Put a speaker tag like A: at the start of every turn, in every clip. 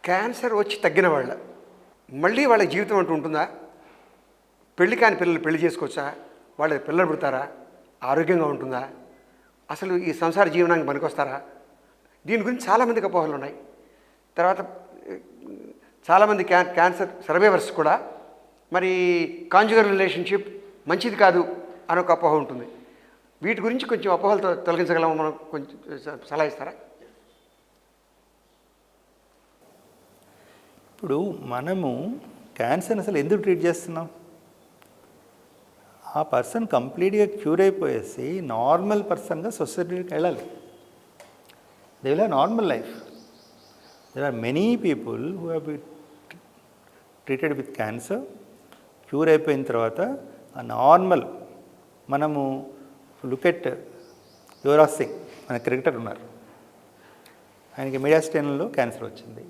A: Cancer వచ్చి తగ్గిన వాళ్ళ మళ్ళీ వాళ్ళ జీవితం అంటూ ఉంటుందా? పెళ్లి కాని పిల్లలు పెళ్లి చేసుకోవచ్చా? వాళ్ళ పిల్లలు పుడతారా? ఆరోగ్యంగా ఉంటుందా? అసలు ఈ సంసార జీవనానికి పనికొస్తారా? దీని గురించి చాలామందికి అపోహలు ఉన్నాయి. తర్వాత చాలామంది క్యాన్సర్ సర్వైవర్స్ కూడా మరి కాంజుగల్ రిలేషన్షిప్ మంచిది కాదు అని ఒక అపోహ ఉంటుంది. వీటి గురించి కొంచెం అపోహలతో తొలగించగలమా? మనం కొంచెం సలహా ఇస్తారా?
B: ఇప్పుడు మనము క్యాన్సర్ని అసలు ఎందుకు ట్రీట్ చేస్తున్నాం? ఆ పర్సన్ కంప్లీట్గా క్యూర్ అయిపోయేసి నార్మల్ పర్సన్గా సొసైటీకి వెళ్ళాలి. They will have normal life. There are many people who have been treated with cancer, cure అయిపోయిన తర్వాత ఆ నార్మల్, మనము లుక్ ఎట్ యువరాజ్ సింగ్, మన క్రికెటర్ ఉన్నారు, ఆయనకి మీడియాస్టైన్లో క్యాన్సర్ వచ్చింది,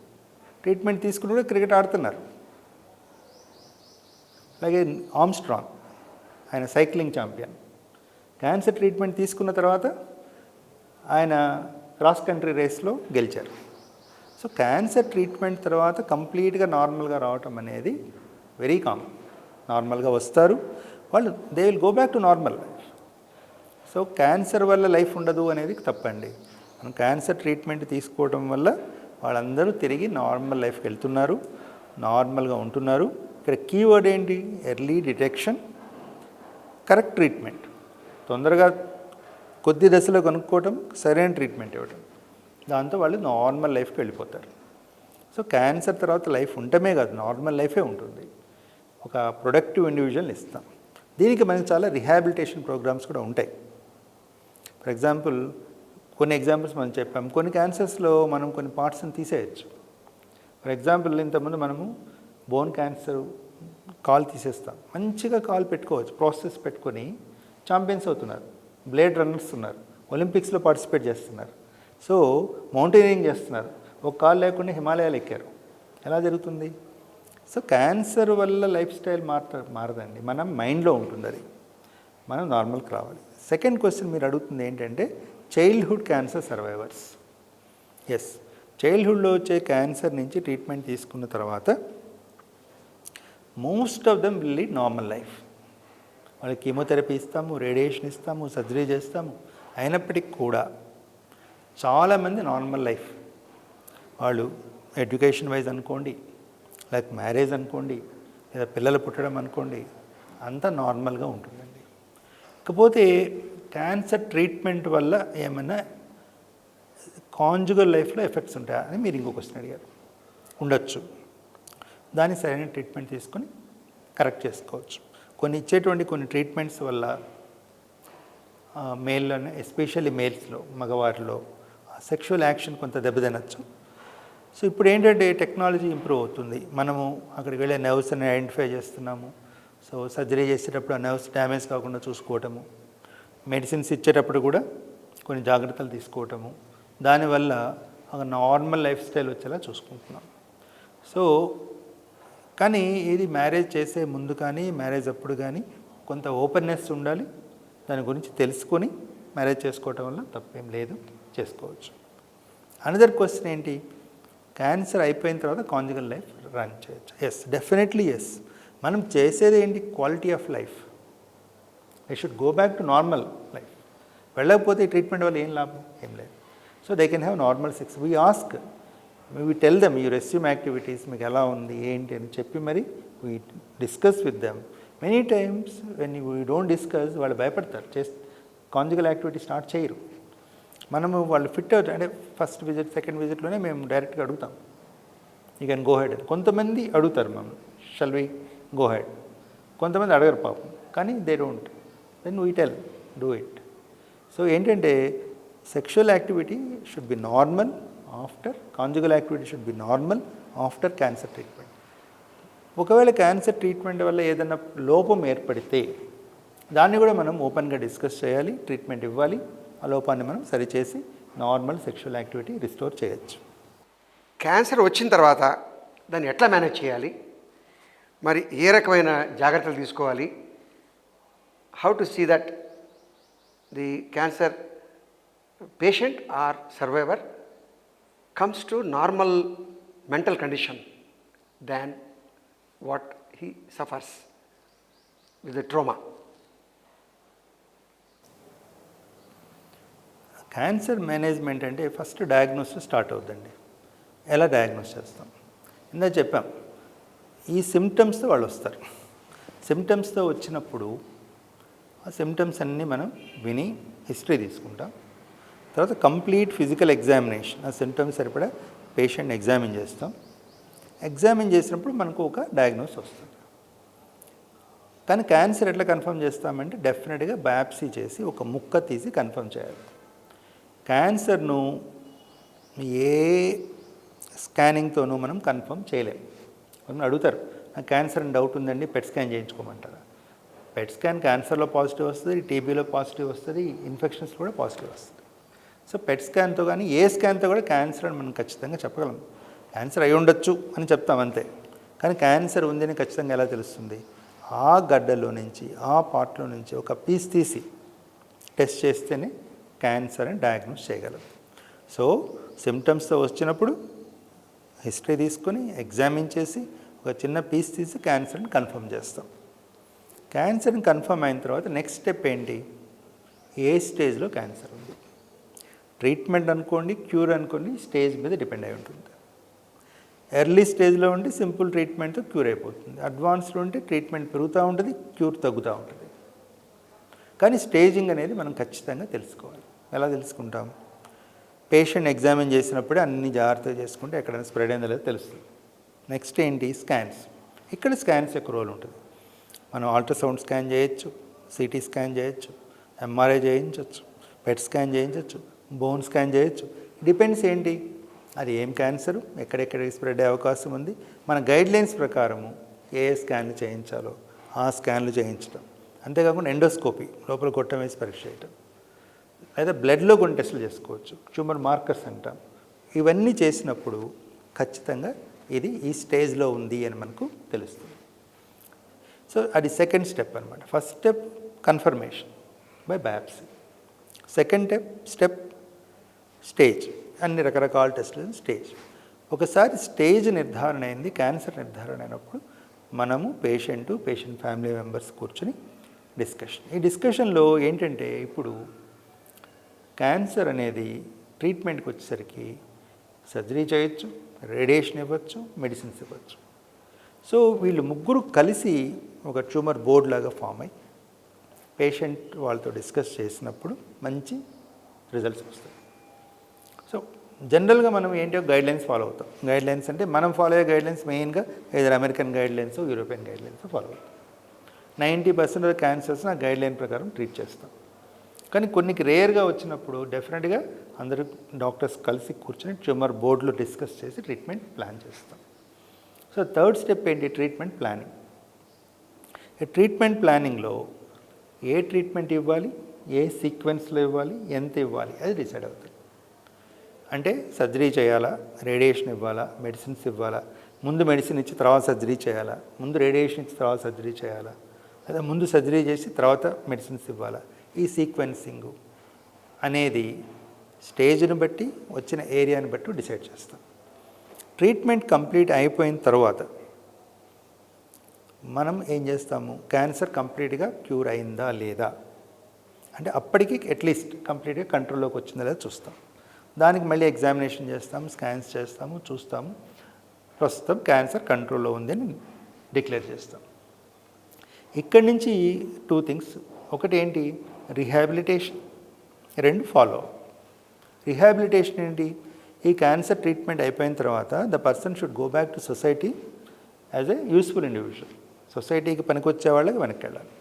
B: ట్రీట్మెంట్ తీసుకుని కూడా క్రికెట్ ఆడుతున్నారు. అలాగే ఆర్మ్స్ట్రాంగ్, ఆయన సైక్లింగ్ ఛాంపియన్, క్యాన్సర్ ట్రీట్మెంట్ తీసుకున్న తర్వాత ఆయన క్రాస్ కంట్రీ రేస్లో గెలిచారు. సో క్యాన్సర్ ట్రీట్మెంట్ తర్వాత కంప్లీట్గా నార్మల్గా రావటం అనేది వెరీ కామన్. నార్మల్గా వస్తారు వాళ్ళు, they will go back to normal life. So cancer వల్ల లైఫ్ ఉండదు అనేది తప్పండి. మనం క్యాన్సర్ ట్రీట్మెంట్ తీసుకోవడం వల్ల వాళ్ళందరూ తిరిగి నార్మల్ లైఫ్కి వెళ్తున్నారు, నార్మల్గా ఉంటున్నారు. ఇక్కడ కీవర్డ్ ఏంటి? Early detection, correct treatment. తొందరగా కొద్ది దశలో కనుక్కోవటం, సరైన ట్రీట్మెంట్ ఇవ్వటం, దాంతో వాళ్ళు నార్మల్ లైఫ్కి వెళ్ళిపోతారు. సో క్యాన్సర్ తర్వాత లైఫ్ ఉండటమే కాదు, నార్మల్ లైఫే ఉంటుంది. ఒక ప్రొడక్టివ్ ఇండివిజువల్ ఇస్తాం. దీనికి మనకి చాలా రిహాబిలిటేషన్ ప్రోగ్రామ్స్ కూడా ఉంటాయి. ఫర్ ఎగ్జాంపుల్, కొన్ని ఎగ్జాంపుల్స్ మనం చెప్పాం. కొన్ని క్యాన్సర్స్లో మనం కొన్ని పార్ట్స్ని తీసేయచ్చు. ఫర్ ఎగ్జాంపుల్, ఇంతకుముందు మనము బోన్ క్యాన్సర్ కాల్ తీసేస్తాం. మంచిగా కాల్ పెట్టుకోవచ్చు, ప్రాసెస్ పెట్టుకొని ఛాంపియన్స్ అవుతున్నారు, బ్లేడ్ రన్నర్స్ ఉన్నారు, ఒలింపిక్స్లో పార్టిసిపేట్ చేస్తున్నారు, సో మౌంటైనింగ్ చేస్తున్నారు. ఒక కాల్ లేకుండా హిమాలయాలు ఎక్కారు. ఎలా జరుగుతుంది? సో క్యాన్సర్ వల్ల లైఫ్ స్టైల్ మారదండి, మనం మైండ్లో ఉంటుంది. అది మనం నార్మల్కి రావాలి. సెకండ్ క్వశ్చన్ మీరు అడుగుతుంది ఏంటంటే చైల్డ్హుడ్ క్యాన్సర్ సర్వైవర్స్. ఎస్, చైల్డ్హుడ్లో వచ్చే క్యాన్సర్ నుంచి ట్రీట్మెంట్ తీసుకున్న తర్వాత most of them will lead normal life. వాళ్ళకి కీమోథెరపీ ఇస్తాము, రేడియేషన్ ఇస్తాము, సర్జరీ చేస్తాము. అయినప్పటికీ కూడా చాలామంది నార్మల్ లైఫ్, వాళ్ళు ఎడ్యుకేషన్ వైజ్ అనుకోండి, లైక్ మ్యారేజ్ అనుకోండి, లేదా పిల్లలు పుట్టడం అనుకోండి, అంతా నార్మల్గా ఉంటుందండి. ఇకపోతే క్యాన్సర్ ట్రీట్మెంట్ వల్ల ఏమైనా కాంజుగల్ లైఫ్లో ఎఫెక్ట్స్ ఉంటాయా అని మీరు ఇంకో క్వశ్చన్ అడిగారు. ఉండొచ్చు. దాన్ని సరైన ట్రీట్మెంట్ తీసుకొని కరెక్ట్ చేసుకోవచ్చు. కొన్ని ఇచ్చేటువంటి కొన్ని ట్రీట్మెంట్స్ వల్ల మేల్లోనే, ఎస్పెషల్లీ మేల్స్లో, మగవారిలో సెక్షువల్ యాక్షన్ కొంత దెబ్బతినచ్చు. సో ఇప్పుడు ఏంటంటే టెక్నాలజీ ఇంప్రూవ్ అవుతుంది. మనము అక్కడికి వెళ్ళే నర్వ్స్ని ఐడెంటిఫై చేస్తున్నాము. సో సర్జరీ చేసేటప్పుడు ఆ నర్వ్స్ డ్యామేజ్ కాకుండా చూసుకోవటము, మెడిసిన్స్ ఇచ్చేటప్పుడు కూడా కొన్ని జాగ్రత్తలు తీసుకోవటము, దానివల్ల ఒక నార్మల్ లైఫ్ స్టైల్ వచ్చేలా చూసుకుంటున్నాం. సో కానీ ఇది మ్యారేజ్ చేసే ముందు కానీ మ్యారేజ్ అప్పుడు కానీ కొంత ఓపెన్నెస్ ఉండాలి. దాని గురించి తెలుసుకొని మ్యారేజ్ చేసుకోవటం వల్ల తప్పేం లేదు, చేసుకోవచ్చు. అనదర్ క్వశ్చన్ ఏంటి? క్యాన్సర్ అయిపోయిన తర్వాత కాంజుగల్ లైఫ్ రన్ చేయొచ్చు. Yes, definitely yes. మనం చేసేది ఏంటి? Quality of life. I should go back to normal life. వెళ్ళకపోతే ఈ ట్రీట్మెంట్ వల్ల ఏం లాభం? ఏం లేదు. So they can have normal sex. We ask, we tell them you resume activities, మీకు ఎలా ఉంది ఏంటి అని చెప్పి మరి we discuss with them. Many times when we don't discuss, వాళ్ళు భయపడతారు, కాంజుగల్ యాక్టివిటీ స్టార్ట్ చేయరు. మనము వాళ్ళు ఫిట్ అవుతారు అంటే ఫస్ట్ విజిట్, సెకండ్ విజిట్లోనే మేము డైరెక్ట్గా అడుగుతాం, యూ కెన్ గో హెడ్ అని. కొంతమంది అడుగుతారు మమ్మల్ని, షల్ వి గో హెడ్. కొంతమంది అడగరు పాపం, కానీ they don't. Then we tell, do it. So ఏంటంటే sexual activity should be normal after, conjugal activity should be normal after cancer treatment. ఒకవేళ క్యాన్సర్ ట్రీట్మెంట్ వల్ల ఏదైనా లోపం ఏర్పడితే దాన్ని కూడా మనం ఓపెన్గా డిస్కస్ చేయాలి, ట్రీట్మెంట్ ఇవ్వాలి. ఆ లోపాన్ని మనం సరిచేసి నార్మల్ సెక్షువల్ యాక్టివిటీ రిస్టోర్ చేయొచ్చు.
A: క్యాన్సర్ వచ్చిన తర్వాత దాన్ని ఎట్లా మేనేజ్ చేయాలి? మరి ఏ రకమైన జాగ్రత్తలు తీసుకోవాలి? How to see that the cancer patient or survivor comes to normal mental condition than what he suffers with the trauma.
B: Cancer management అంటే ఫస్ట్ డయాగ్నోసిస్ స్టార్ట్ అవుతుందండి. ఎలా డయాగ్నోస్ చేస్తాం? ఇందా చెప్పాం, ఈ సిమ్టమ్స్తో వాళ్ళు వస్తారు. సిమ్టమ్స్తో వచ్చినప్పుడు ఆ సిమ్టమ్స్ అన్నీ మనం విని హిస్టరీ తీసుకుంటాం. తర్వాత కంప్లీట్ ఫిజికల్ ఎగ్జామినేషన్, ఆ సిమ్టమ్స్ సరిపడా పేషెంట్ని ఎగ్జామిన్ చేస్తాం. ఎగ్జామిన్ చేసినప్పుడు మనకు ఒక డయాగ్నోస్ వస్తుంది. కానీ క్యాన్సర్ ఎట్లా కన్ఫర్మ్ చేస్తామంటే డెఫినెట్గా బయాప్సీ చేసి ఒక ముక్క తీసి కన్ఫర్మ్ చేయాలి. క్యాన్సర్ను ఏ స్కానింగ్తోనూ మనం కన్ఫర్మ్ చేయలేము. మనం అడుగుతారు, నాకు క్యాన్సర్ అని డౌట్ ఉందండి, పెట్ స్కాన్ చేయించుకోమంటారా? పెట్ స్కాన్ క్యాన్సర్లో పాజిటివ్ వస్తుంది, టీబీలో పాజిటివ్ వస్తుంది, ఇన్ఫెక్షన్స్ కూడా పాజిటివ్ వస్తుంది. సో పెట్ స్కాన్తో కానీ ఏ స్కాన్తో కూడా క్యాన్సర్ అని మనం ఖచ్చితంగా చెప్పగలం. క్యాన్సర్ అయి ఉండొచ్చు అని చెప్తాం అంతే. కానీ క్యాన్సర్ ఉంది అని ఖచ్చితంగా ఎలా తెలుస్తుంది? ఆ గడ్డలో నుంచి, ఆ పార్ట్లో నుంచి ఒక పీస్ తీసి టెస్ట్ చేస్తేనే క్యాన్సర్ అని డయాగ్నోస్ చేయగలం. సో సిమ్టమ్స్తో వచ్చినప్పుడు హిస్టరీ తీసుకొని ఎగ్జామిన్ చేసి ఒక చిన్న పీస్ తీసి క్యాన్సర్ని కన్ఫర్మ్ చేస్తాం. క్యాన్సర్ని కన్ఫర్మ్ అయిన తర్వాత నెక్స్ట్ స్టెప్ ఏంటి? ఏ స్టేజ్లో క్యాన్సర్ ఉంది. ట్రీట్మెంట్ అనుకోండి, క్యూర్ అనుకోండి, స్టేజ్ మీద డిపెండ్ అయి ఉంటుంది. ఎర్లీ స్టేజ్లో ఉంటే సింపుల్ ట్రీట్మెంట్తో క్యూర్ అయిపోతుంది. అడ్వాన్స్లో ఉంటే ట్రీట్మెంట్ పెరుగుతూ ఉంటుంది, క్యూర్ తగ్గుతూ ఉంటుంది. కానీ స్టేజింగ్ అనేది మనం ఖచ్చితంగా తెలుసుకోవాలి. ఎలా తెలుసుకుంటాం? పేషెంట్ ఎగ్జామిన్ చేసినప్పుడే అన్ని జాగ్రత్తగా చేసుకుంటే ఎక్కడైనా స్ప్రెడ్ అయిందో లేదో తెలుస్తుంది. నెక్స్ట్ ఏంటి? స్కాన్స్. ఇక్కడ స్కాన్స్ యొక్క రోల్ ఉంటుంది. మనం అల్ట్రాసౌండ్ స్కాన్ చేయొచ్చు, సిటీ స్కాన్ చేయొచ్చు, ఎంఆర్ఐ చేయించవచ్చు, పెట్ స్కాన్ చేయించవచ్చు, బోన్ స్కాన్ చేయొచ్చు. డిపెండ్స్ ఏంటి అది ఏం క్యాన్సరు, ఎక్కడెక్కడికి స్ప్రెడ్ అయ్యే అవకాశం ఉంది, మన గైడ్లైన్స్ ప్రకారము ఏ స్కాన్లు చేయించాలో ఆ స్కాన్లు చేయించడం. అంతేకాకుండా ఎండోస్కోపీ, లోపల గొట్టం వేసి పరీక్ష చేయటం, లేదా బ్లడ్లో కొన్ని టెస్టులు చేసుకోవచ్చు, ట్యూమర్ మార్కర్స్ అంటాం. ఇవన్నీ చేసినప్పుడు ఖచ్చితంగా ఇది ఈ స్టేజ్లో ఉంది అని మనకు తెలుస్తుంది. సో అది సెకండ్ స్టెప్ అనమాట. First step confirmation by biopsy. Second step stage, అన్ని రకరకాల టెస్టులు స్టేజ్. ఒకసారి స్టేజ్ నిర్ధారణ అయింది, క్యాన్సర్ నిర్ధారణ అయినప్పుడు మనము పేషెంట్ ఫ్యామిలీ మెంబర్స్ కూర్చొని డిస్కషన్. ఈ డిస్కషన్లో ఏంటంటే ఇప్పుడు క్యాన్సర్ అనేది ట్రీట్మెంట్కి వచ్చేసరికి సర్జరీ చేయొచ్చు, రేడియేషన్ ఇవ్వచ్చు, మెడిసిన్స్ ఇవ్వచ్చు. సో వీళ్ళు ముగ్గురు కలిసి ఒక ట్యూమర్ బోర్డ్ లాగా ఫామ్ అయ్యి పేషెంట్ వాళ్ళతో డిస్కస్ చేసినప్పుడు మంచి రిజల్ట్స్ వస్తాయి. సో జనరల్గా మనం ఏంటో గైడ్లైన్స్ ఫాలో అవుతాం. గైడ్లైన్స్ అంటే మనం ఫాలో అయ్యే గైడ్లైన్స్ మెయిన్గా ఏదైనా American guidelines, European guidelines follow అవుతాం. 90% ఆఫ్ క్యాన్సర్స్ని ఆ గైడ్లైన్ ప్రకారం ట్రీట్ చేస్తాం. కానీ కొన్ని రేర్గా వచ్చినప్పుడు డెఫినెట్గా అందరూ డాక్టర్స్ కలిసి కూర్చొని ట్యూమర్ బోర్డులో డిస్కస్ చేసి ట్రీట్మెంట్ ప్లాన్ చేస్తాం. సో థర్డ్ స్టెప్ ఏంటి? Treatment planning. ఈ ట్రీట్మెంట్ ప్లానింగ్లో ఏ ట్రీట్మెంట్ ఇవ్వాలి, ఏ సీక్వెన్స్లో ఇవ్వాలి, ఎంత ఇవ్వాలి అది డిసైడ్ అవుతుంది. అంటే సర్జరీ చేయాలా, రేడియేషన్ ఇవ్వాలా, మెడిసిన్స్ ఇవ్వాలా, ముందు మెడిసిన్ ఇచ్చి తర్వాత సర్జరీ చేయాలా, ముందు రేడియేషన్ ఇచ్చి తర్వాత సర్జరీ చేయాలా, లేదా ముందు సర్జరీ చేసి తర్వాత మెడిసిన్స్ ఇవ్వాలా. ఈ సీక్వెన్సింగ్ అనేది స్టేజ్ని బట్టి, వచ్చిన ఏరియాని బట్టి డిసైడ్ చేస్తాం. ట్రీట్మెంట్ కంప్లీట్ అయిపోయిన తర్వాత మనం ఏం చేస్తాము? క్యాన్సర్ కంప్లీట్గా క్యూర్ అయిందా లేదా, అంటే అప్పటికి అట్లీస్ట్ కంప్లీట్గా కంట్రోల్లోకి వచ్చిందా లేదా చూస్తాం. దానికి మళ్ళీ ఎగ్జామినేషన్ చేస్తాము, స్కాన్స్ చేస్తాము, చూస్తాము. ప్రస్తుతం క్యాన్సర్ కంట్రోల్లో ఉందని డిక్లేర్ చేస్తాం. ఇక్కడి నుంచి 2 థింగ్స్. ఒకటి ఏంటి? రిహాబిలిటేషన్. 2 ఫాలో. రిహాబిలిటేషన్ ఏంటి? ఈ క్యాన్సర్ ట్రీట్మెంట్ అయిపోయిన తర్వాత the person should go back to society as a useful individual. సొసైటీకి పనికొచ్చే వాళ్ళకి వెనక్కి వెళ్ళాలి.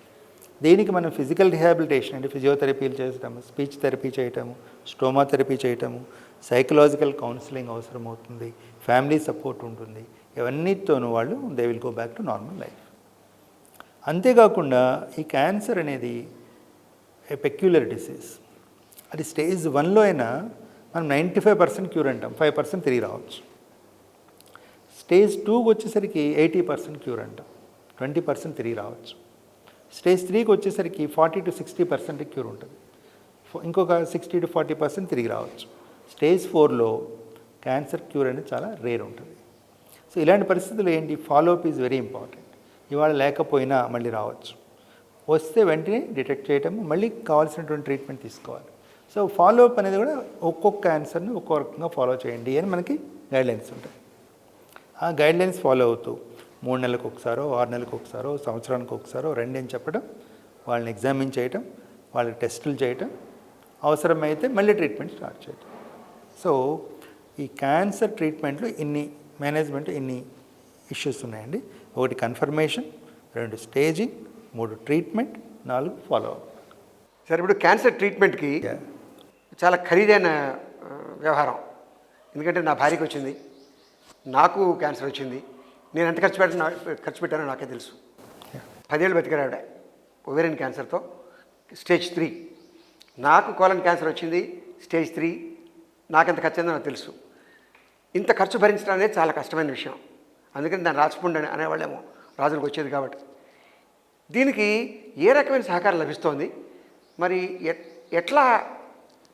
B: దీనికి మనం ఫిజికల్ రిహాబిలిటేషన్ అంటే ఫిజియోథెరపీలు చేయటము, స్పీచ్ థెరపీ చేయటము, స్టోమా థెరపీ చేయటము, సైకలాజికల్ కౌన్సిలింగ్ అవసరం అవుతుంది, ఫ్యామిలీ సపోర్ట్ ఉంటుంది. ఇవన్నిటితోనూ వాళ్ళు they will go back to normal life. అంతేకాకుండా ఈ క్యాన్సర్ అనేది ఏ పెక్యులర్ డిసీజ్. అది స్టేజ్ 1లో అయినా మనం 95% క్యూర్ అంటాం, 5% తిరిగి రావచ్చు. స్టేజ్ 2కి వచ్చేసరికి 80% క్యూర్ అంటాం, 20% తిరిగి రావచ్చు. స్టేజ్ 3కి వచ్చేసరికి 40 to 60% క్యూర్ ఉంటుంది, ఇంకొక 60 to 40% తిరిగి రావచ్చు. స్టేజ్ 4లో క్యాన్సర్ క్యూర్ అనేది చాలా రేర్ ఉంటుంది. సో ఇలాంటి పరిస్థితులు ఏంటి, ఫాలోఅప్ ఈజ్ వెరీ ఇంపార్టెంట్. ఇవాళ లేకపోయినా మళ్ళీ రావచ్చు, వస్తే వెంటనే డిటెక్ట్ చేయటం, మళ్ళీ కావాల్సినటువంటి ట్రీట్మెంట్ తీసుకోవాలి. సో ఫాలోఅప్ అనేది కూడా ఒక్కొక్క క్యాన్సర్ని ఒక్కో రకంగా ఫాలో చేయండి అని మనకి గైడ్లైన్స్ ఉంటాయి. ఆ గైడ్లైన్స్ ఫాలో అవుతూ 3 నెలలకు ఒకసారో 6 నెలలకు ఒకసారో సంవత్సరానికి ఒకసారో రండి అని చెప్పడం, వాళ్ళని ఎగ్జామిన్ చేయటం, వాళ్ళకి టెస్టులు చేయటం, అవసరమైతే మళ్ళీ ట్రీట్మెంట్ స్టార్ట్ చేయటం. సో ఈ క్యాన్సర్ ట్రీట్మెంట్లో మేనేజ్మెంట్ ఇన్ని ఇష్యూస్ ఉన్నాయండి. 1 కన్ఫర్మేషన్, 2 స్టేజింగ్, 3 ట్రీట్మెంట్, 4 ఫాలోఅప్.
A: సరే, ఇప్పుడు క్యాన్సర్ ట్రీట్మెంట్కి చాలా ఖరీదైన వ్యవహారం. ఎందుకంటే నా భార్యకి వచ్చింది, నాకు క్యాన్సర్ వచ్చింది. నేను ఎంత ఖర్చు పెట్టానో నాకే తెలుసు. 10 ఏళ్ళు బతికారు ఆవిడ ఓవేరియన్ క్యాన్సర్తో, స్టేజ్ 3. నాకు కోలన్ క్యాన్సర్ వచ్చింది, స్టేజ్ 3. నాకెంత ఖర్చు అయిందో నాకు తెలుసు. ఇంత ఖర్చు భరించడం అనేది చాలా కష్టమైన విషయం. అందుకని దాన్ని రాచపుండు అనేవాళ్ళేమో, రాజులకు వచ్చేది కాబట్టి. దీనికి ఏ రకమైన సహకారం లభిస్తోంది? మరి ఎట్లా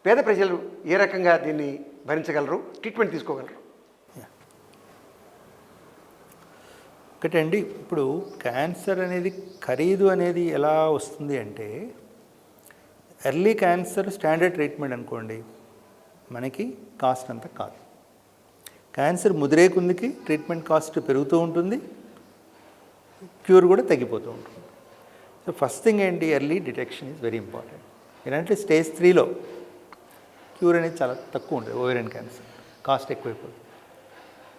A: పేద ప్రజలు ఏ రకంగా దీన్ని భరించగలరు, ట్రీట్మెంట్ తీసుకోగలరు?
B: ఒకటండి, ఇప్పుడు క్యాన్సర్ అనేది ఖరీదు అనేది ఎలా వస్తుంది అంటే, ఎర్లీ క్యాన్సర్ స్టాండర్డ్ ట్రీట్మెంట్ అనుకోండి, మనకి కాస్ట్ అంతా కాదు. క్యాన్సర్ ముదిరే కొందికి ట్రీట్మెంట్ కాస్ట్ పెరుగుతూ ఉంటుంది, క్యూర్ కూడా తగ్గిపోతూ ఉంటుంది. సో ఫస్ట్ థింగ్ ఏంటి, early detection is very important. ఏంటంటే స్టేజ్ 3లో క్యూర్ అనేది చాలా తక్కువ ఉంటుంది. ఓవేరియన్ క్యాన్సర్ కాస్ట్ ఎక్కువైపోతుంది,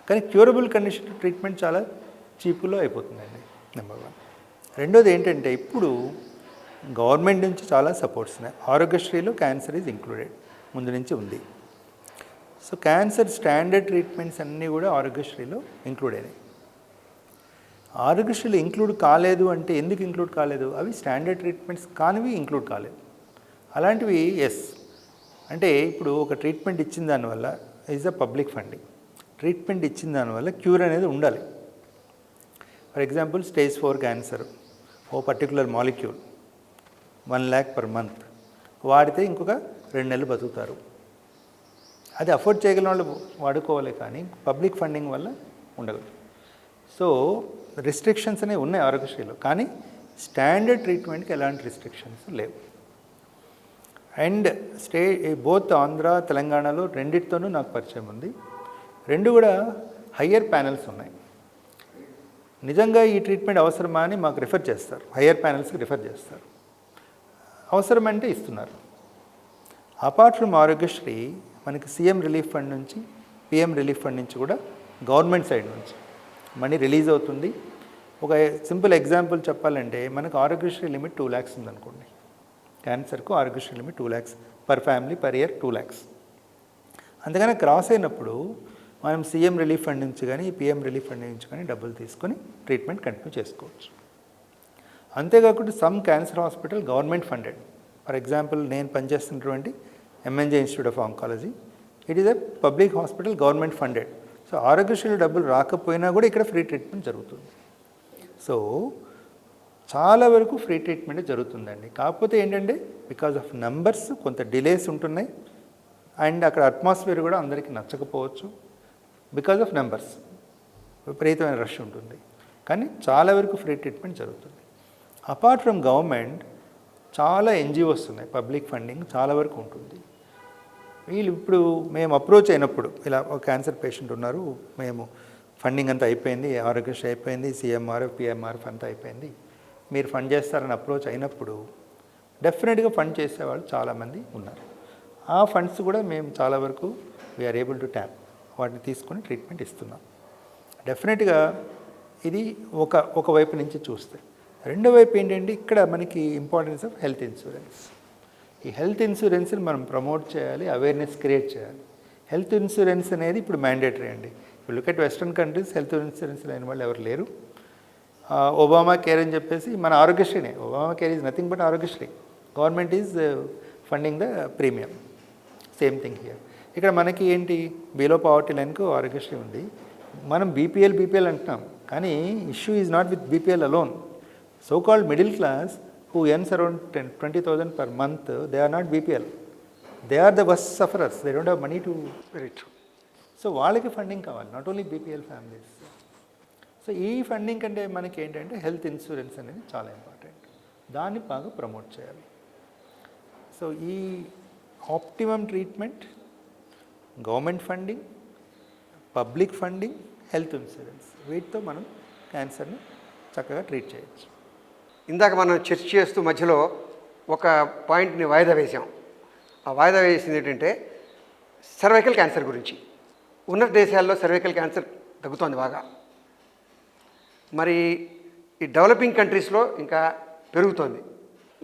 B: కానీ క్యూరబుల్ కండిషన్ ట్రీట్మెంట్ చాలా చీప్లో అయిపోతుందండి, నెంబర్ 1. రెండోది ఏంటంటే, ఇప్పుడు గవర్నమెంట్ నుంచి చాలా సపోర్ట్స్ ఉన్నాయి. ఆరోగ్యశ్రీలో క్యాన్సర్ ఈజ్ ఇంక్లూడెడ్, ముందు నుంచి ఉంది. సో క్యాన్సర్ స్టాండర్డ్ ట్రీట్మెంట్స్ అన్నీ కూడా ఆరోగ్యశ్రీలో ఇంక్లూడ్ అయినాయి. ఆరోగ్యశ్రీలో ఇంక్లూడ్ కాలేదు అంటే ఎందుకు ఇంక్లూడ్ కాలేదు? అవి స్టాండర్డ్ ట్రీట్మెంట్స్ కానివి ఇంక్లూడ్ కాలేదు. అలాంటివి అంటే ఇప్పుడు ఒక ట్రీట్మెంట్ ఇచ్చిన దానివల్ల is a public funding. Treatment ఇచ్చిన దానివల్ల క్యూర్ అనేది ఉండాలి. ఫర్ ఎగ్జాంపుల్ స్టేజ్ 4 క్యాన్సర్, ఓ particular molecule 1 lakh per month వాడితే ఇంకొక 2 నెలలు బతుకుతారు. అది అఫోర్డ్ చేయగలిగిన వాళ్ళు వాడుకోవాలి, కానీ పబ్లిక్ ఫండింగ్ వల్ల ఉండదు. సో రిస్ట్రిక్షన్స్ అనేవి ఉన్నాయి ఆరోగ్యశ్రీలో, కానీ స్టాండర్డ్ ట్రీట్మెంట్కి ఎలాంటి రిస్ట్రిక్షన్స్ లేవు. అండ్ బోత్ ఆంధ్ర తెలంగాణలో రెండిటితోనూ నాకు పరిచయం ఉంది. 2 కూడా హయ్యర్ ప్యానెల్స్ ఉన్నాయి. నిజంగా ఈ ట్రీట్మెంట్ అవసరమా అని మాకు రిఫర్ చేస్తారు, హయ్యర్ ప్యానెల్స్కి రిఫర్ చేస్తారు. అవసరమంటే ఇస్తున్నారు. అపార్ట్ ఫ్రమ్ ఆరోగ్యశ్రీ, మనకి సీఎం రిలీఫ్ ఫండ్ నుంచి, పిఎం రిలీఫ్ ఫండ్ నుంచి కూడా గవర్నమెంట్ సైడ్ నుంచి మనీ రిలీజ్ అవుతుంది. ఒక సింపుల్ ఎగ్జాంపుల్ చెప్పాలంటే, మనకు ఆరోగ్యశ్రీ లిమిట్ 2 lakhs ఉందనుకోండి. క్యాన్సర్కు Aarogyasri limit 2 lakhs per family per year 2 lakhs. అందుకని క్రాస్ అయినప్పుడు మనం సీఎం రిలీఫ్ ఫండ్ నుంచి కానీ పిఎం రిలీఫ్ ఫండ్ నుంచి కానీ డబ్బులు తీసుకొని ట్రీట్మెంట్ కంటిన్యూ చేసుకోవచ్చు. అంతేకాకుండా some cancer hospital government funded. For example, నేను పనిచేస్తున్నటువంటి MNJ institute of oncology, it is a public hospital, government funded. So ఆరోగ్యశ్రీలో డబ్బులు రాకపోయినా కూడా ఇక్కడ ఫ్రీ ట్రీట్మెంట్ జరుగుతుంది. సో చాలా వరకు ఫ్రీ ట్రీట్మెంట్ జరుగుతుందండి. కాకపోతే ఏంటంటే, బికాజ్ ఆఫ్ నంబర్స్ కొంత డిలేస్ ఉంటున్నాయి, అండ్ అక్కడ అట్మాస్ఫియర్ కూడా అందరికీ నచ్చకపోవచ్చు. బికాజ్ ఆఫ్ నెంబర్స్ విపరీతమైన రష్ ఉంటుంది, కానీ చాలా వరకు ఫ్రీ ట్రీట్మెంట్ జరుగుతుంది. అపార్ట్ ఫ్రమ్ గవర్నమెంట్, చాలా ఎన్జిఓస్ ఉన్నాయి, పబ్లిక్ ఫండింగ్ చాలా వరకు ఉంటుంది. వీళ్ళు ఇప్పుడు మేము అప్రోచ్ అయినప్పుడు, ఇలా ఒక క్యాన్సర్ పేషెంట్ ఉన్నారు, మేము ఫండింగ్ అంతా అయిపోయింది, ఆరోగ్యశ్రీ అయిపోయింది, సిఎంఆర్ఎఫ్ పిఎంఆర్ఎఫ్ అంతా అయిపోయింది, మీరు ఫండ్ చేస్తారని అప్రోచ్ అయినప్పుడు డెఫినెట్గా ఫండ్ చేసేవాళ్ళు చాలామంది ఉన్నారు. ఆ ఫండ్స్ కూడా మేము చాలా వరకు వీఆర్ ఏబుల్ టు ట్యాప్, వాటిని తీసుకొని ట్రీట్మెంట్ ఇస్తున్నాం. డెఫినెట్గా ఇది ఒక వైపు నుంచి చూస్తే. రెండో వైపు ఏంటంటే, ఇక్కడ మనకి ఇంపార్టెన్స్ ఆఫ్ హెల్త్ ఇన్సూరెన్స్. ఈ హెల్త్ ఇన్సూరెన్స్ని మనం ప్రమోట్ చేయాలి, అవేర్నెస్ క్రియేట్ చేయాలి. హెల్త్ ఇన్సూరెన్స్ అనేది ఇప్పుడు మ్యాండేటరీ అండి. ఇప్పుడు look at western countries, health insurance లేని వాళ్ళు ఎవరు లేరు. ఒబామా కేర్ అని చెప్పేసి మన ఆరోగ్యశ్రీనే, Obama care is nothing but Aarogyasri. Government is funding the premium. Same thing here. ఇక్కడ మనకి ఏంటి, బిలో పావర్టీ లైన్కు ఆరోగ్యశ్రీ ఉంది. మనం బీపీఎల్ అంటున్నాం, కానీ issue is not with BPL alone. So called middle class who earns around 20,000 per month, they are not BPL. They are the worst sufferers. They don't have money to.
A: Very true.
B: So వాళ్ళకి funding కావాలి, not only BPL families. So ఈ funding కంటే మనకి ఏంటంటే health insurance అనేది చాలా important, దాన్ని బాగా ప్రమోట్ చేయాలి. సో ఈ optimum treatment, government funding, public funding, health insurance, వీటితో మనం క్యాన్సర్ని చక్కగా ట్రీట్ చేయొచ్చు.
A: ఇందాక మనం చర్చ చేస్తూ మధ్యలో ఒక పాయింట్ని వాయిదా వేసాం. ఆ వాయిదా వేసింది ఏంటంటే సర్వైకల్ క్యాన్సర్ గురించి. ఉన్నత దేశాల్లో సర్వైకల్ క్యాన్సర్ తగ్గుతోంది బాగా, మరి ఈ డెవలపింగ్ కంట్రీస్లో ఇంకా పెరుగుతోంది,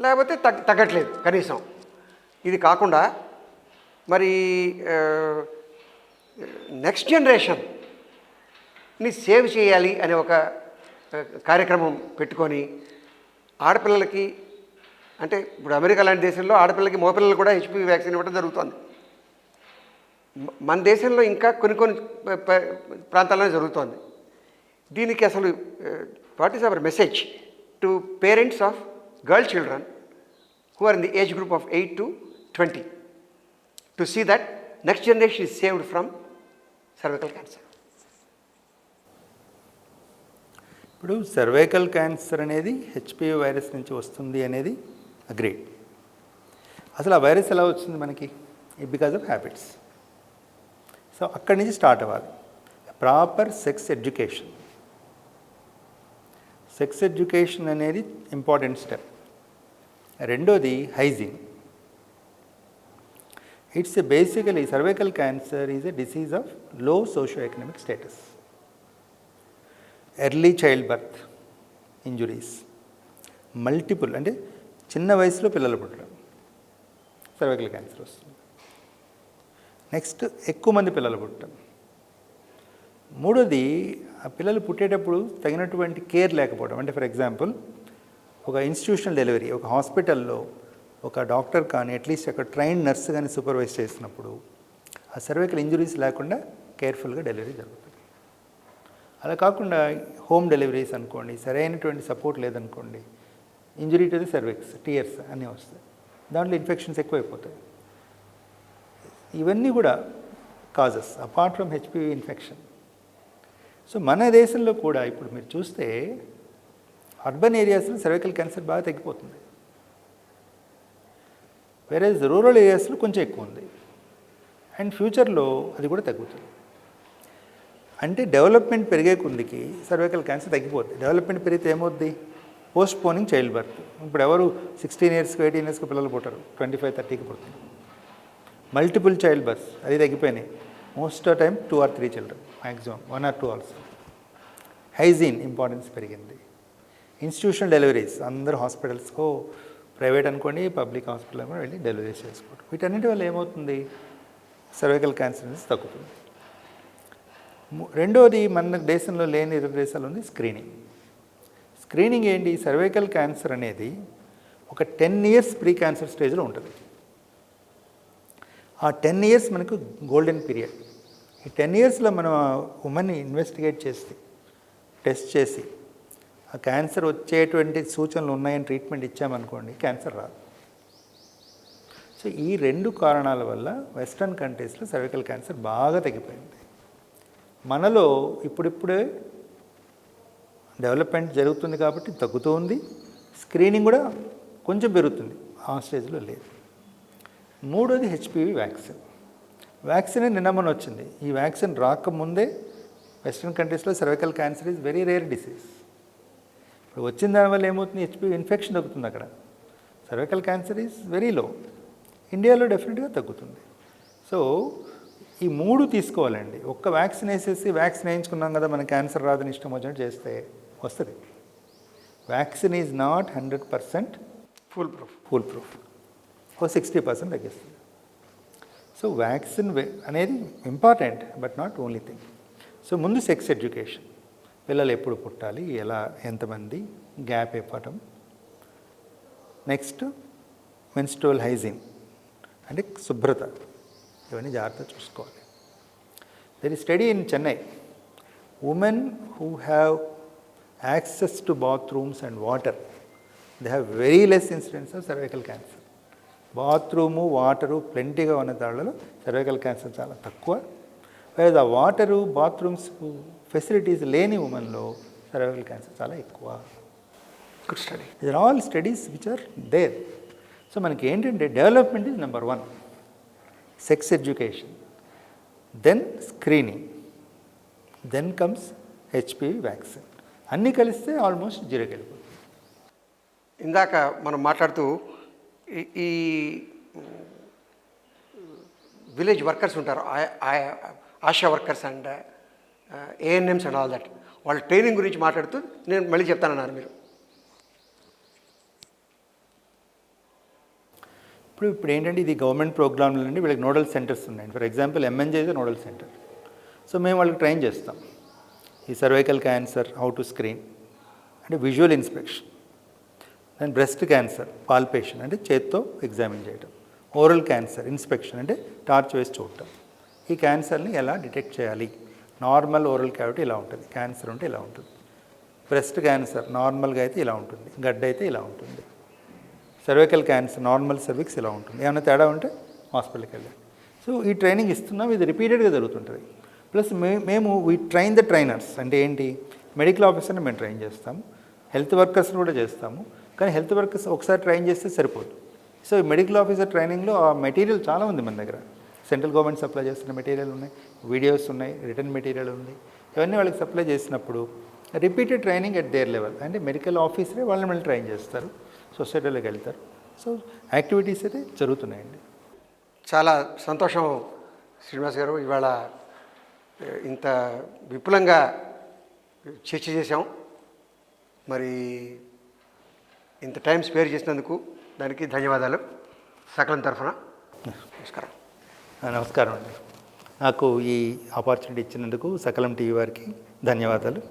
A: లేకపోతే తగ్గట్లేదు కనీసం. ఇది కాకుండా మరి నెక్స్ట్ జనరేషన్ని సేవ్ చేయాలి అనే ఒక కార్యక్రమం పెట్టుకొని ఆడపిల్లలకి, అంటే ఇప్పుడు అమెరికా లాంటి దేశంలో ఆడపిల్లలకి మగపిల్లలు కూడా హెచ్పివి వ్యాక్సిన్ ఇవ్వడం జరుగుతుంది. మన దేశంలో ఇంకా కొన్ని ప్రాంతాల్లోనే జరుగుతోంది. దీనికి అసలు what is our message to parents of girl children who are in the age group of 8 to 20 to see that next generation is saved from cervical cancer?
B: ఇప్పుడు సర్వైకల్ క్యాన్సర్ అనేది హెచ్పివి వైరస్ నుంచి వస్తుంది అనేది agreed. అసలు ఆ virus ఎలా వచ్చింది మనకి? Because of habits. సో అక్కడి నుంచి స్టార్ట్ అవ్వాలి proper sex education. Sex education అనేది ఇంపార్టెంట్ స్టెప్. రెండోది hygiene. It's basically cervical cancer is a disease of low socio economic status. Early child birth injuries, multiple అంటే చిన్న వయసులో పిల్లలు పుట్టడం, సర్వైకల్ క్యాన్సర్ వస్తుంది. నెక్స్ట్ ఎక్కువ మంది పిల్లలు పుట్టడం. మూడోది ఆ పిల్లలు పుట్టేటప్పుడు తగినటువంటి కేర్ లేకపోవడం. అంటే ఫర్ ఎగ్జాంపుల్ ఒక ఇన్స్టిట్యూషనల్ డెలివరీ, ఒక హాస్పిటల్లో ఒక డాక్టర్ కానీ అట్లీస్ట్ ఒక ట్రైన్డ్ నర్స్ కానీ సూపర్వైజ్ చేసినప్పుడు ఆ సర్వైకల్ ఇంజురీస్ లేకుండా కేర్ఫుల్గా డెలివరీ జరుగుతుంది. అలా కాకుండా హోమ్ డెలివరీస్ అనుకోండి, సరైనటువంటి సపోర్ట్ లేదనుకోండి, injury to the cervix, tears అన్నీ వస్తాయి. దాంట్లో ఇన్ఫెక్షన్స్ ఎక్కువైపోతాయి. ఇవన్నీ కూడా causes apart from HPV infection. So మన దేశంలో కూడా ఇప్పుడు మీరు చూస్తే అర్బన్ ఏరియాస్లో సర్వైకల్ క్యాన్సర్ బాగా తగ్గిపోతుంది, వేరేజ్ రూరల్ ఏరియాస్లో కొంచెం ఎక్కువ ఉంది. అండ్ ఫ్యూచర్లో అది కూడా తగ్గుతుంది. అంటే డెవలప్మెంట్ పెరిగే కొద్దికి సర్వైకల్ క్యాన్సర్ తగ్గిపోద్ది. డెవలప్మెంట్ పెరిగితే ఏమవుద్ది? Postponing child birth. ఇప్పుడు ఎవరు 16 yearsకి 18 yearsకి పిల్లలు పుట్టరు, 25-30కి పుడుతుంది. మల్టిపుల్ చైల్డ్ బర్త్స్ అది తగ్గిపోయినాయి. Most of time 2 or 3 children, maximum 1 or 2 also. Hygiene importance పెరిగింది. ఇన్స్టిట్యూషనల్ డెలివరీస్, అందరూ హాస్పిటల్స్కో ప్రైవేట్ అనుకోండి పబ్లిక్ హాస్పిటల్ కూడా వెళ్ళి డెలివరీస్ చేసుకోవడం. వీటన్నిటి వల్ల ఏమవుతుంది? సర్వైకల్ క్యాన్సర్ అనేది తగ్గుతుంది. రెండోది మన దేశంలో లేని ఇతర దేశాలు ఉంది స్క్రీనింగ్. స్క్రీనింగ్ ఏంటి? సర్వైకల్ క్యాన్సర్ అనేది ఒక 10 years ప్రీ క్యాన్సర్ స్టేజ్లో ఉంటుంది. ఆ 10 years మనకు గోల్డెన్ పీరియడ్. ఈ 10 yearsలో మనం ఉమెన్ని ఇన్వెస్టిగేట్ చేసి టెస్ట్ చేసి ఆ క్యాన్సర్ వచ్చేటువంటి సూచనలు ఉన్నాయని ట్రీట్మెంట్ ఇచ్చామనుకోండి, క్యాన్సర్ రాదు. సో ఈ 2 కారణాల వల్ల వెస్ట్రన్ కంట్రీస్లో సర్వైకల్ క్యాన్సర్ బాగా తగ్గిపోయింది. మనలో ఇప్పుడిప్పుడే డెవలప్మెంట్ జరుగుతుంది కాబట్టి తగ్గుతూ ఉంది. స్క్రీనింగ్ కూడా కొంచెం పెరుగుతుంది, ఆ స్టేజ్లో లేదు. మూడోది హెచ్పివి వ్యాక్సిన్. వ్యాక్సిన్ నిన్న మొన్న వచ్చింది. ఈ వ్యాక్సిన్ రాకముందే వెస్ట్రన్ కంట్రీస్లో cervical cancer is very rare disease. ఇప్పుడు వచ్చిన దానివల్ల ఏమవుతుంది? హెచ్పివి ఇన్ఫెక్షన్ తగ్గుతుంది అక్కడ. Cervical cancer is very low. ఇండియాలో డెఫినెట్గా తగ్గుతుంది. సో ఈ 3 తీసుకోవాలండి. ఒక్క వ్యాక్సిన్ వేసేసి వ్యాక్సిన్ వేయించుకున్నాం కదా మన క్యాన్సర్ రాదని ఇష్టం వచ్చినట్టు చేస్తే వస్తుంది. Vaccine is not 100% full proof. ఓ 60% తగ్గిస్తుంది. సో వ్యాక్సిన్ అనేది important but not only thing. So ముందు సెక్స్ ఎడ్యుకేషన్, పిల్లలు ఎప్పుడు పుట్టాలి, ఎలా, ఎంతమంది, గ్యాప్ ఇవ్వటం. నెక్స్ట్ మెన్స్ట్రువల్ హైజీన్ అంటే శుభ్రత, ఇవన్నీ జాగ్రత్త చూసుకోవాలి. There is study in Chennai. Women who have access to bathrooms and water, they have very less incidence of cervical cancer. Bathroom water ప్లెంటీగా ఉన్న దాళ్ళలో సర్వైకల్ క్యాన్సర్ చాలా తక్కువ. వేరే ఆ వాటరు బాత్రూమ్స్ ఫెసిలిటీస్ లేని ఉమెన్లో సర్వైకల్ క్యాన్సర్ చాలా ఎక్కువ.
A: Good study.
B: ఇది all studies which are there. So మనకి ఏంటంటే development is number 1, sex education, then screening, then comes HPV vaccine. అన్నీ కలిస్తే ఆల్మోస్ట్ జీరోకి వెళ్ళిపోతుంది.
A: ఇందాక మనం మాట్లాడుతూ ఈ విలేజ్ వర్కర్స్ ఉంటారు, ASHA workers and ANMs and all that, వాళ్ళ ట్రైనింగ్ గురించి మాట్లాడుతూ నేను మళ్ళీ చెప్తానన్నారు మీరు.
B: ఇప్పుడు ఏంటంటే ఇది గవర్నమెంట్ ప్రోగ్రాంల నుండి వీళ్ళకి నోడల్ సెంటర్స్ ఉన్నాయి. For example MNJ is nodal center. So మేము వాళ్ళకి ట్రైన్ చేస్తాం. ఈ cervical cancer how to screen అంటే visual inspection, and breast cancer palpation అంటే చేత్తో ఎగ్జామిన్ చేయడం, ఓరల్ క్యాన్సర్ ఇన్స్పెక్షన్ అంటే టార్చ్ వేసి చూడటం. ఈ క్యాన్సర్ని ఎలా డిటెక్ట్ చేయాలి, నార్మల్ ఓరల్ క్యావిటీ ఇలా ఉంటుంది, క్యాన్సర్ ఉంటే ఇలా ఉంటుంది, బ్రెస్ట్ క్యాన్సర్ నార్మల్గా అయితే ఇలా ఉంటుంది, గడ్డ అయితే ఇలా ఉంటుంది, సర్వైకల్ క్యాన్సర్ నార్మల్ సర్విక్స్ ఇలా ఉంటుంది, ఏమైనా తేడా ఉంటే హాస్పిటల్కి వెళ్ళండి. సో ఈ ట్రైనింగ్ ఇస్తున్నాం, ఇది రిపీటెడ్గా జరుగుతుంటుంది. ప్లస్ మేము వీ ట్రైన్ ద ట్రైనర్స్ అంటే ఏంటి, మెడికల్ ఆఫీసర్ని మేము ట్రైన్ చేస్తాము, హెల్త్ వర్కర్స్ని కూడా చేస్తాము. కానీ హెల్త్ వర్కర్స్ ఒకసారి ట్రైన్ చేస్తే సరిపోదు. సో ఈ మెడికల్ ఆఫీసర్ ట్రైనింగ్లో ఆ మెటీరియల్ చాలా ఉంది మన దగ్గర. సెంట్రల్ గవర్నమెంట్ సప్లై చేస్తున్న మెటీరియల్ ఉన్నాయి, వీడియోస్ ఉన్నాయి, రిటర్న్ మెటీరియల్ ఉంది. ఇవన్నీ వాళ్ళకి సప్లై చేసినప్పుడు repeated training at their level అంటే మెడికల్ ఆఫీసరే వాళ్ళని మళ్ళీ ట్రైన్ చేస్తారు, సొసైటీలోకి వెళ్తారు. సో యాక్టివిటీస్ అయితే జరుగుతున్నాయండి.
A: చాలా సంతోషం శ్రీనివాస్ గారు, ఇవాళ ఇంత విపులంగా చర్చ చేశాం. మరి ఇంత టైం స్పేర్ చేసినందుకు దానికి ధన్యవాదాలు సకలం తరఫున. నమస్కారం.
B: నమస్కారం అండి. నాకు ఈ ఆపర్చునిటీ ఇచ్చినందుకు సకలం టీవీ వారికి ధన్యవాదాలు.